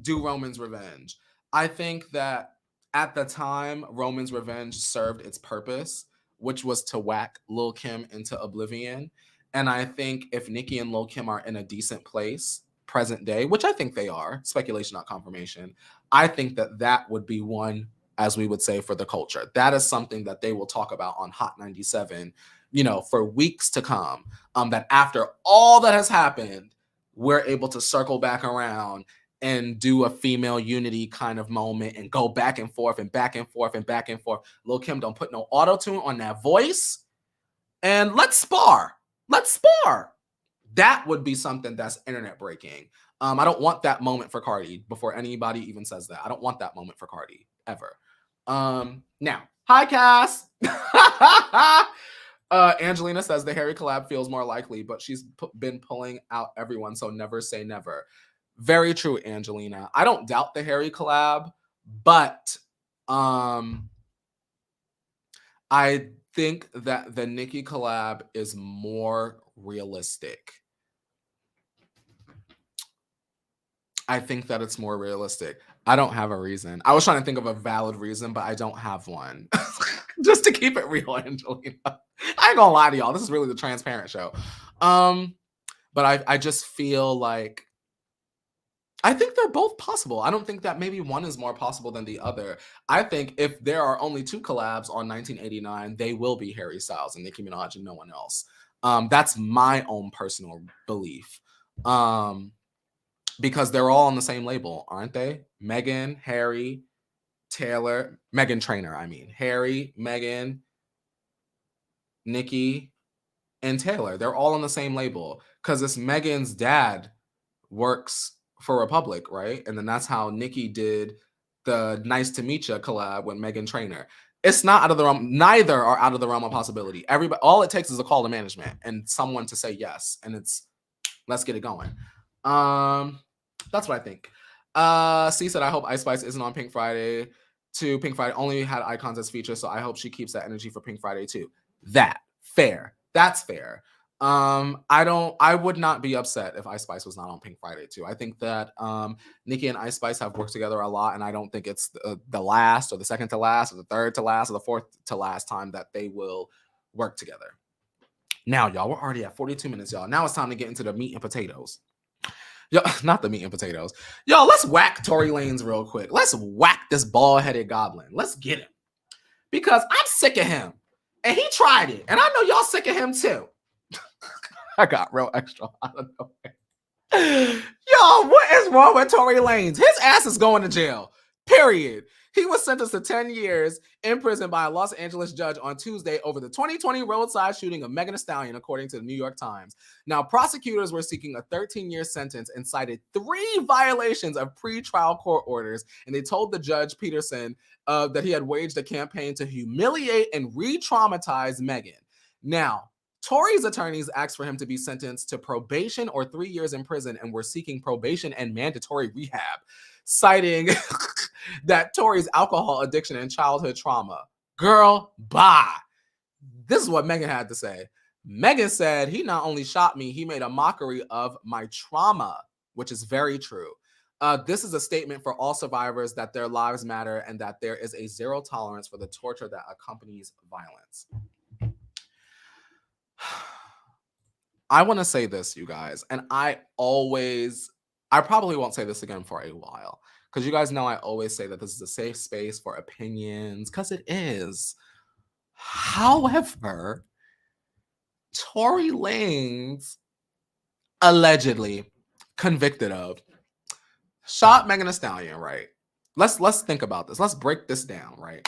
do Roman's Revenge. I think that at the time, Roman's Revenge served its purpose, which was to whack Lil Kim into oblivion. And I think if Nicki and Lil Kim are in a decent place, present day, which I think they are, speculation, not confirmation, I think that that would be one, as we would say, for the culture. That is something that they will talk about on Hot 97, for weeks to come. That after all that has happened, we're able to circle back around and do a female unity kind of moment and go back and forth and back and forth and back and forth. Lil Kim, don't put no auto-tune on that voice. And let's spar. Let's spar. That would be something that's internet breaking. I don't want that moment for Karlie before anybody even says that. I don't want that moment for Karlie ever. Now, hi, Cass. Angelina says the Harry collab feels more likely, but she's been pulling out everyone, so never say never. Very true, Angelina. I don't doubt the Harry collab, but I think that the Nicki collab is more realistic. I think that it's more realistic. I don't have a reason. I was trying to think of a valid reason, but I don't have one. Just to keep it real, Angelina. I ain't gonna lie to y'all. This is really the transparent show. But I just feel like I think they're both possible. I don't think that maybe one is more possible than the other. I think if there are only 2 collabs on 1989, they will be Harry Styles and Nicki Minaj and no one else. That's my own personal belief. Because they're all on the same label, aren't they? Megan, Harry, Taylor, Meghan Trainor, I mean. Harry, Megan, Nicki, and Taylor. They're all on the same label. Because it's Megan's dad works for Republic, right? And then that's how Nicki did the Nice to Meet Ya collab with Meghan Trainor. It's not out of the realm. Neither are out of the realm of possibility. Everybody, all it takes is a call to management and someone to say yes. And it's, let's get it going. That's what I think. C said, I hope Ice Spice isn't on Pink Friday too. Pink Friday only had icons as features, so I hope she keeps that energy for Pink Friday too. Fair. That's fair. I would not be upset if Ice Spice was not on Pink Friday too. I think that Nicki and Ice Spice have worked together a lot, and I don't think it's the last or the second to last or the third to last or the fourth to last time that they will work together. Now, y'all, we're already at 42 minutes, y'all. Now it's time to get into the meat and potatoes. Yo, not the meat and potatoes. Yo, let's whack Tory Lanez real quick. Let's whack this bald-headed goblin. Let's get him. Because I'm sick of him. And he tried it. And I know y'all sick of him too. I got real extra out of nowhere. Yo, what is wrong with Tory Lanez? His ass is going to jail. Period. He was sentenced to 10 years in prison by a Los Angeles judge on Tuesday over the 2020 roadside shooting of Megan Thee Stallion, according to the New York Times. Now, prosecutors were seeking a 13-year sentence and cited 3 violations of pre-trial court orders, and they told the judge, Peterson, that he had waged a campaign to humiliate and re-traumatize Megan. Now, Tory's attorneys asked for him to be sentenced to probation or 3 years in prison and were seeking probation and mandatory rehab, citing that Tory's alcohol addiction and childhood trauma. Girl, bye. This is what Megan had to say. Megan said, he not only shot me, he made a mockery of my trauma, which is very true. This is a statement for all survivors that their lives matter and that there is a zero tolerance for the torture that accompanies violence. I want to say this, you guys, and I probably won't say this again for a while, because you guys know I always say that this is a safe space for opinions, because it is. However, Tory Lanez allegedly convicted of shot Megan Thee Stallion, right? Let's think about this. Let's break this down, right?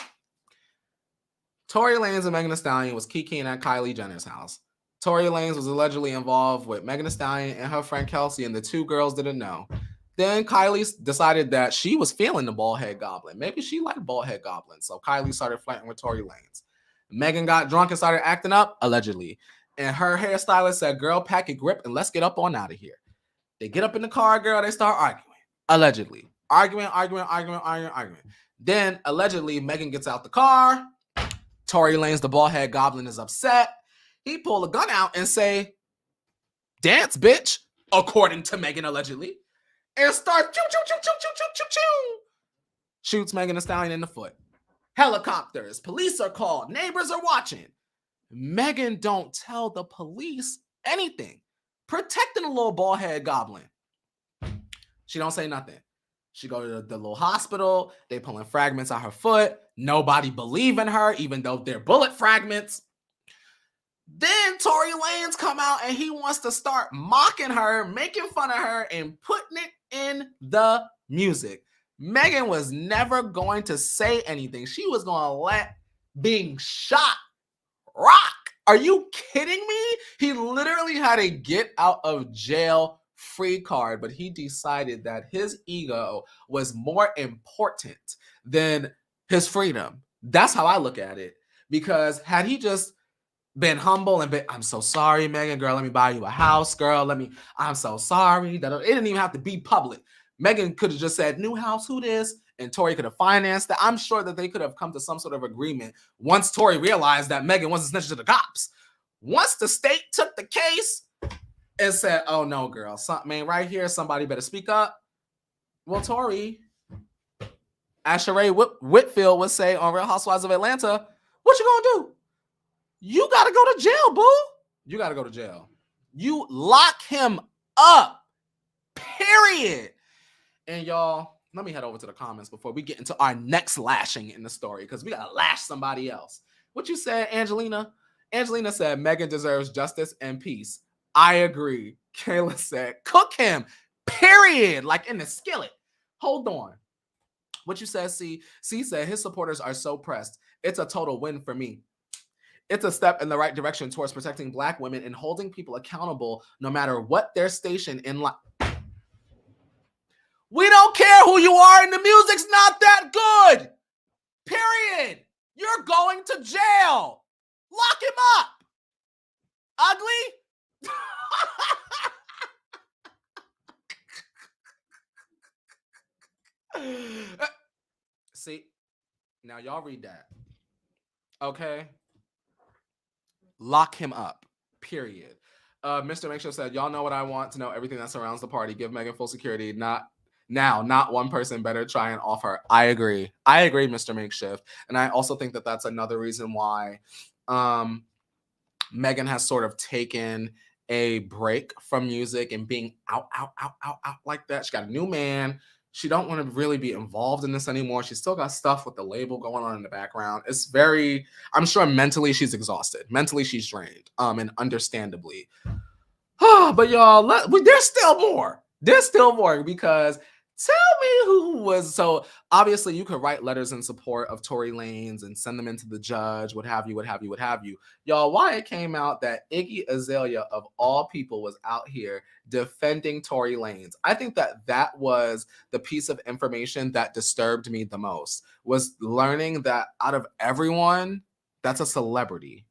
Tory Lanez and Megan Thee Stallion was kikiing at Kylie Jenner's house. Tory Lanez was allegedly involved with Megan Thee Stallion and her friend Kelsey, and the 2 girls didn't know. Then Kylie decided that she was feeling the bald head goblin. Maybe she liked bald head goblins, so Kylie started flirting with Tory Lanez. Megan got drunk and started acting up, allegedly. And her hairstylist said, girl, pack your grip and let's get up on out of here. They get up in the car, girl, they start arguing, allegedly. Arguing. Then, allegedly, Megan gets out the car. Tory Lanez, the bald head goblin, is upset. He pull a gun out and say, dance, bitch, according to Megan, allegedly. And starts shoots Megan Thee Stallion in the foot. Helicopters, police are called, neighbors are watching. Megan don't tell the police anything, protecting the little bald head goblin. She don't say nothing. She go to the little hospital. They pulling fragments out her foot. Nobody believe in her, even though they're bullet fragments. Then Tory Lanez come out and he wants to start mocking her, making fun of her, and putting it in the music. Megan was never going to say anything. She was going to let being shot rock. Are you kidding me? He literally had a get out of jail free card, but he decided that his ego was more important than his freedom. That's how I look at it. Because had he just been humble and been, I'm so sorry, Megan, girl, let me buy you a house, girl, I'm so sorry. It didn't even have to be public. Megan could have just said, new house, who this? And Tory could have financed that. I'm sure that they could have come to some sort of agreement once Tory realized that Megan wasn't snitching to the cops. Once the state took the case and said, oh no, girl, something ain't right here, somebody better speak up. Well, Tory, as Sheree Whitfield would say on Real Housewives of Atlanta, what you gonna do? You gotta go to jail, boo. You gotta go to jail. You lock him up, period. And y'all, let me head over to the comments before we get into our next lashing in the story, because we gotta lash somebody else. What you said, Angelina? Angelina said, Megan deserves justice and peace. I agree. Kayla said, cook him, period. Like in the skillet. Hold on. What you said, C said, his supporters are so pressed. It's a total win for me. It's a step in the right direction towards protecting Black women and holding people accountable no matter what their station in life. We don't care who you are, and the music's not that good. Period. You're going to jail. Lock him up. Ugly? See, now y'all read that. Okay? Lock him up. Period. Mr. Makeshift said, y'all know what I want to know, everything that surrounds the party. Give Megan full security. Not one person better try and off her. I agree, Mr. Makeshift. And I also think that that's another reason why Megan has sort of taken a break from music and being out like that. She got a new man. She don't want to really be involved in this anymore. She's still got stuff with the label going on in the background. It's very, I'm sure mentally she's exhausted. Mentally she's drained, and understandably. But y'all, there's still more. There's still more, because tell me who was, so obviously you could write letters in support of Tory Lanez and send them into the judge, what have you. Y'all, why it came out that Iggy Azalea of all people was out here defending Tory Lanez. I think that was the piece of information that disturbed me the most, was learning that out of everyone, that's a celebrity.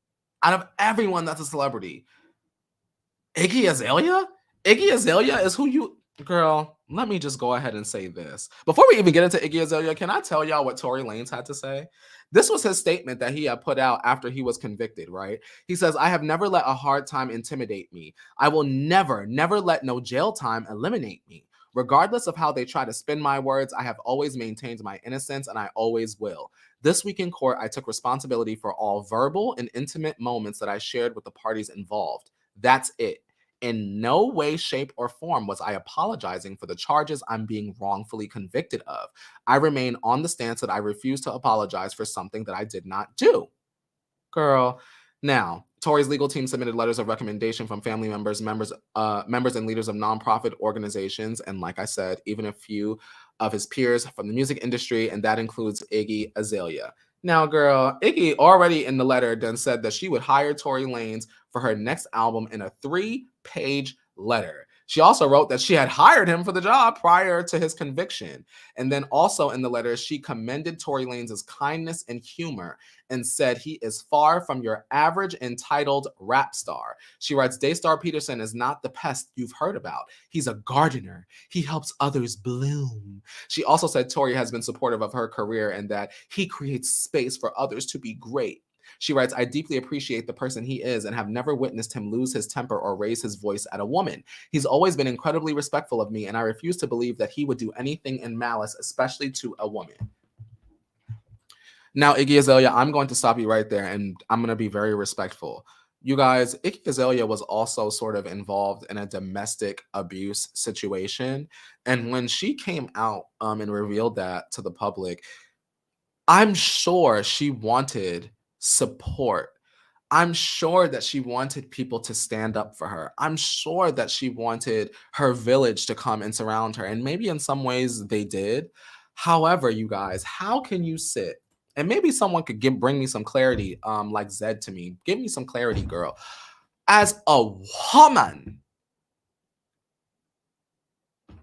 Iggy Azalea? Iggy Azalea is who you... Girl, let me just go ahead and say this. Before we even get into Iggy Azalea, can I tell y'all what Tory Lanez had to say? This was his statement that he had put out after he was convicted, right? He says, I have never let a hard time intimidate me. I will never let no jail time eliminate me. Regardless of how they try to spin my words, I have always maintained my innocence, and I always will. This week in court, I took responsibility for all verbal and intimate moments that I shared with the parties involved. That's it. In no way, shape, or form was I apologizing for the charges I'm being wrongfully convicted of. I remain on the stance that I refuse to apologize for something that I did not do. Girl. Now, Tory's legal team submitted letters of recommendation from family members and leaders of nonprofit organizations, and like I said, even a few of his peers from the music industry, and that includes Iggy Azalea. Now, girl, Iggy already in the letter done said that she would hire Tory Lanez for her next album in a 3-page letter. She also wrote that she had hired him for the job prior to his conviction. And then also in the letter, she commended Tory Lanez's kindness and humor and said he is far from your average entitled rap star. She writes, Daystar Peterson is not the pest you've heard about. He's a gardener. He helps others bloom. She also said Tory has been supportive of her career and that he creates space for others to be great. She writes, I deeply appreciate the person he is and have never witnessed him lose his temper or raise his voice at a woman. He's always been incredibly respectful of me, and I refuse to believe that he would do anything in malice, especially to a woman. Now, Iggy Azalea, I'm going to stop you right there, and I'm going to be very respectful. You guys, Iggy Azalea was also sort of involved in a domestic abuse situation, and when she came out and revealed that to the public, I'm sure she wanted support. I'm sure that she wanted people to stand up for her. I'm sure that she wanted her village to come and surround her. And maybe in some ways they did. However, you guys, how can you sit? And maybe someone could bring me some clarity, like Zed to me. Give me some clarity, girl. As a woman,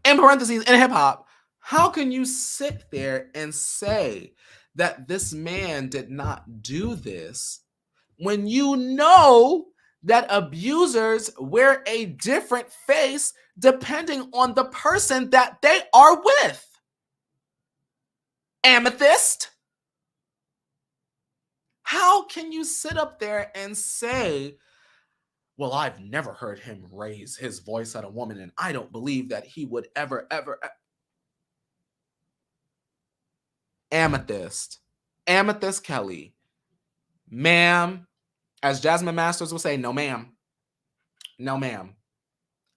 in parentheses, in hip hop, how can you sit there and say that this man did not do this when you know that abusers wear a different face depending on the person that they are with? Amethyst? How can you sit up there and say, well, I've never heard him raise his voice at a woman, and I don't believe that he would ever. Amethyst Kelly, ma'am, as Jasmine Masters will say, no, ma'am. No, ma'am.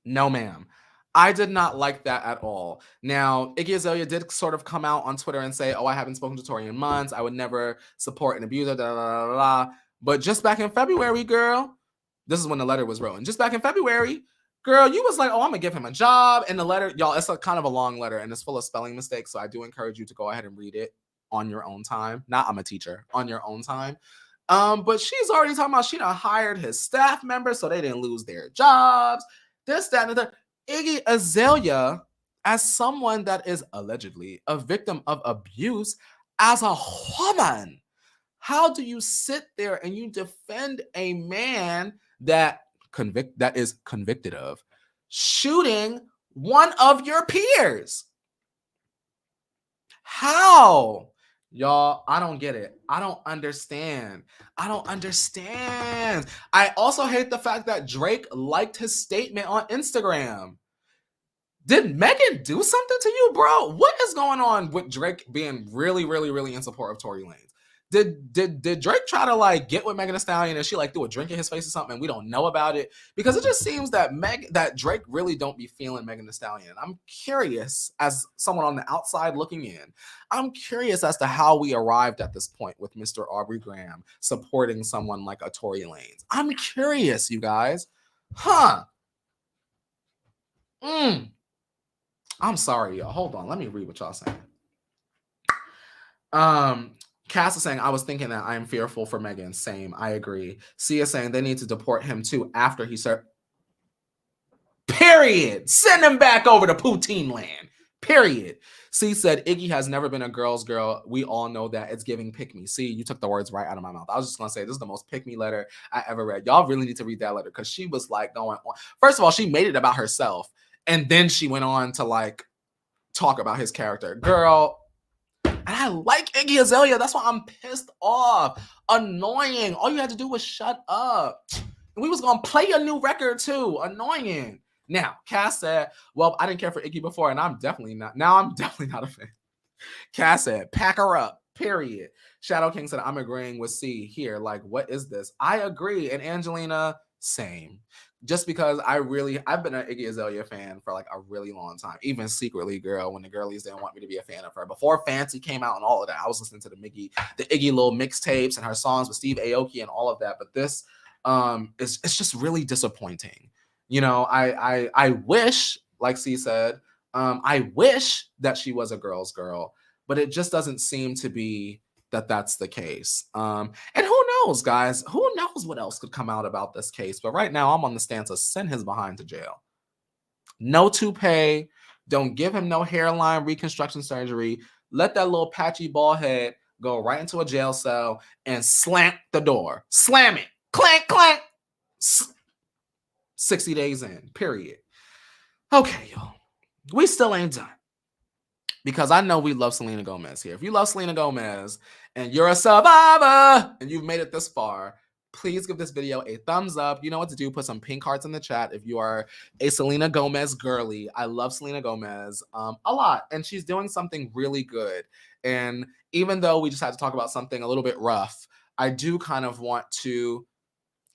No, ma'am. I did not like that at all. Now, Iggy Azalea did sort of come out on Twitter and say, oh, I haven't spoken to Tory in months. I would never support an abuser, da, da, da, da. But just back in February, girl, this is when the letter was written. Just back in February, girl, you was like, oh, I'm going to give him a job. And the letter, y'all, it's a kind of a long letter and it's full of spelling mistakes. So I do encourage you to go ahead and read it on your own time. Not I'm a teacher, on your own time. But she's already talking about she done hired his staff members so they didn't lose their jobs. This, that, and the Iggy Azalea, as someone that is allegedly a victim of abuse, as a woman, how do you sit there and you defend a man that is convicted of shooting one of your peers? How? Y'all, I don't get it. I don't understand. I also hate the fact that Drake liked his statement on Instagram. Did Megan do something to you, bro? What is going on with Drake being really, really, really in support of Tory Lanez? Did Drake try to like get with Megan Thee Stallion and she like threw a drink in his face or something and we don't know about it? Because it just seems that Drake really don't be feeling Megan Thee Stallion. I'm curious, as someone on the outside looking in, I'm curious as to how we arrived at this point with Mr. Aubrey Graham supporting someone like a Tory Lanez. I'm curious, you guys. I'm sorry, y'all. Hold on. Let me read what y'all saying. Cass is saying, I was thinking that I am fearful for Megan. Same. I agree. Sia saying they need to deport him too after he served. Period. Send him back over to poutine land. Period. C said, Iggy has never been a girl's girl. We all know that. It's giving pick me. See, you took the words right out of my mouth. I was just going to say, this is the most pick me letter I ever read. Y'all really need to read that letter because she was like going on. First of all, she made it about herself. And then she went on to like talk about his character. Girl, and I like Iggy Azalea. That's why I'm pissed off. Annoying. All you had to do was shut up. And we was going to play a new record too. Annoying. Now, Cass said, well, I didn't care for Iggy before, and I'm definitely not. Now I'm definitely not a fan. Cass said, pack her up. Period. Shadow King said, I'm agreeing with C here. Like, what is this? I agree. And Angelina, same. Just because I've been an Iggy Azalea fan for like a really long time, even secretly, girl, when the girlies didn't want me to be a fan of her. Before Fancy came out and all of that, I was listening to the Iggy little mixtapes and her songs with Steve Aoki and all of that. But this it's just really disappointing. You know, I wish, like C said, I wish that she was a girl's girl, but it just doesn't seem to be that that's the case. And who knows, guys? Who knows what else could come out about this case? But right now, I'm on the stance of send his behind to jail. No toupee. Don't give him no hairline reconstruction surgery. Let that little patchy bald head go right into a jail cell and slam the door. Slam it. Clank, clank. 60 days in, period. Okay, y'all. We still ain't done. Because I know we love Selena Gomez here. If you love Selena Gomez and you're a survivor and you've made it this far, please give this video a thumbs up. You know what to do. Put some pink hearts in the chat if you are a Selena Gomez girly. I love Selena Gomez a lot. And she's doing something really good. And even though we just had to talk about something a little bit rough, I do kind of want to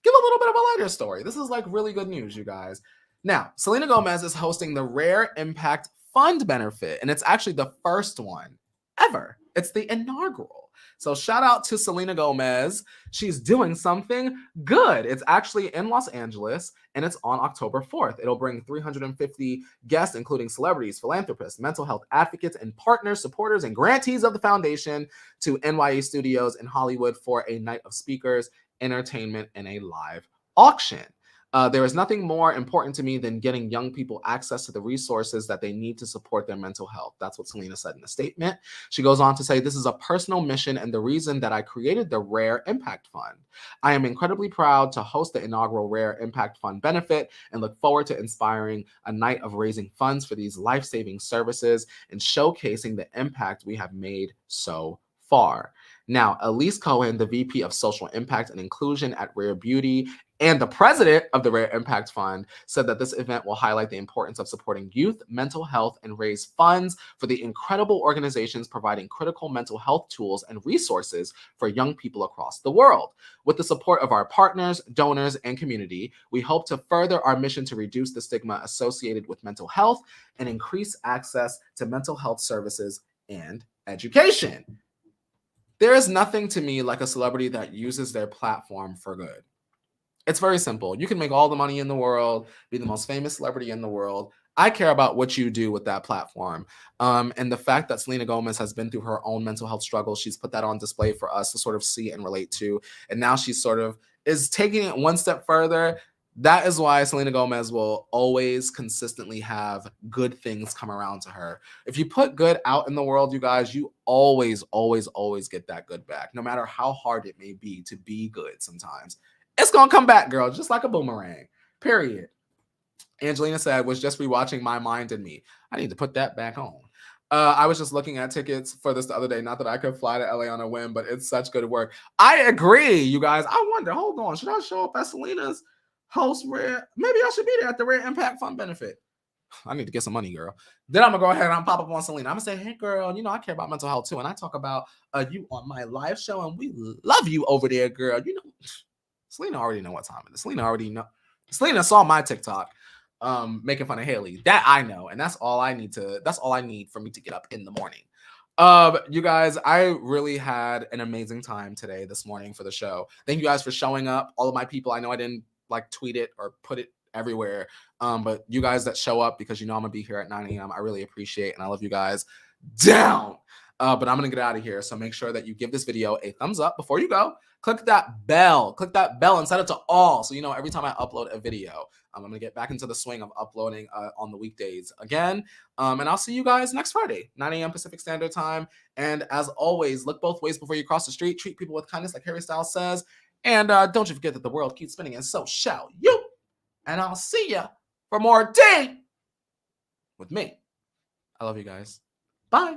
give a little bit of a lighter story. This is like really good news, you guys. Now, Selena Gomez is hosting the Rare Impact Fund benefit, and it's actually the first one ever. It's the inaugural. So shout out to Selena Gomez. She's doing something good. It's actually in Los Angeles, and it's on October 4th. It'll bring 350 guests, including celebrities, philanthropists, mental health advocates, and partners, supporters, and grantees of the foundation to NYE Studios in Hollywood for a night of speakers, entertainment, and a live auction. There is nothing more important to me than getting young people access to the resources that they need to support their mental health. That's what Selena said in a statement. She goes on to say, this is a personal mission and the reason that I created the Rare Impact Fund. I am incredibly proud to host the inaugural Rare Impact Fund benefit and look forward to inspiring a night of raising funds for these life-saving services and showcasing the impact we have made so far. Now, Elise Cohen, the VP of Social Impact and Inclusion at Rare Beauty and the president of the Rare Impact Fund, said that this event will highlight the importance of supporting youth mental health and raise funds for the incredible organizations providing critical mental health tools and resources for young people across the world. With the support of our partners, donors, and community, we hope to further our mission to reduce the stigma associated with mental health and increase access to mental health services and education. There is nothing to me like a celebrity that uses their platform for good. It's very simple. You can make all the money in the world, be the most famous celebrity in the world. I care about what you do with that platform. And the fact that Selena Gomez has been through her own mental health struggles, she's put that on display for us to sort of see and relate to. And now she sort of is taking it one step further. That is why Selena Gomez will always consistently have good things come around to her. If you put good out in the world, you guys, you always, always, always get that good back, no matter how hard it may be to be good sometimes. It's going to come back, girl, just like a boomerang, period. Angelina said, was just rewatching My Mind and Me. I need to put that back on. I was just looking at tickets for this the other day. Not that I could fly to LA on a whim, but it's such good work. I agree, you guys. I wonder, hold on, should I show up at Selena's host Rare? Maybe I should be there at the Rare Impact Fund benefit. I need to get some money, girl. Then I'm going to go ahead and pop up on Selena. I'm going to say, hey, girl, you know, I care about mental health too. And I talk about you on my live show, and we love you over there, girl. You know, Selena already know what time it is. Selena already know. Selena saw my TikTok making fun of Haley. That I know. And that's all I need for me to get up in the morning. You guys, I really had an amazing time today, this morning for the show. Thank you guys for showing up. All of my people, I know I didn't like tweet it or put it everywhere. But you guys that show up because you know I'm gonna be here at 9 a.m. I really appreciate and I love you guys down. But I'm gonna get out of here. So make sure that you give this video a thumbs up before you go. Click that bell and set it to all. So you know every time I upload a video, I'm gonna get back into the swing of uploading on the weekdays again. And I'll see you guys next Friday, 9 a.m. Pacific Standard Time. And as always, look both ways before you cross the street. Treat people with kindness, like Harry Styles says. And don't you forget that the world keeps spinning, and so shall you. And I'll see ya for more tea with me. I love you guys. Bye.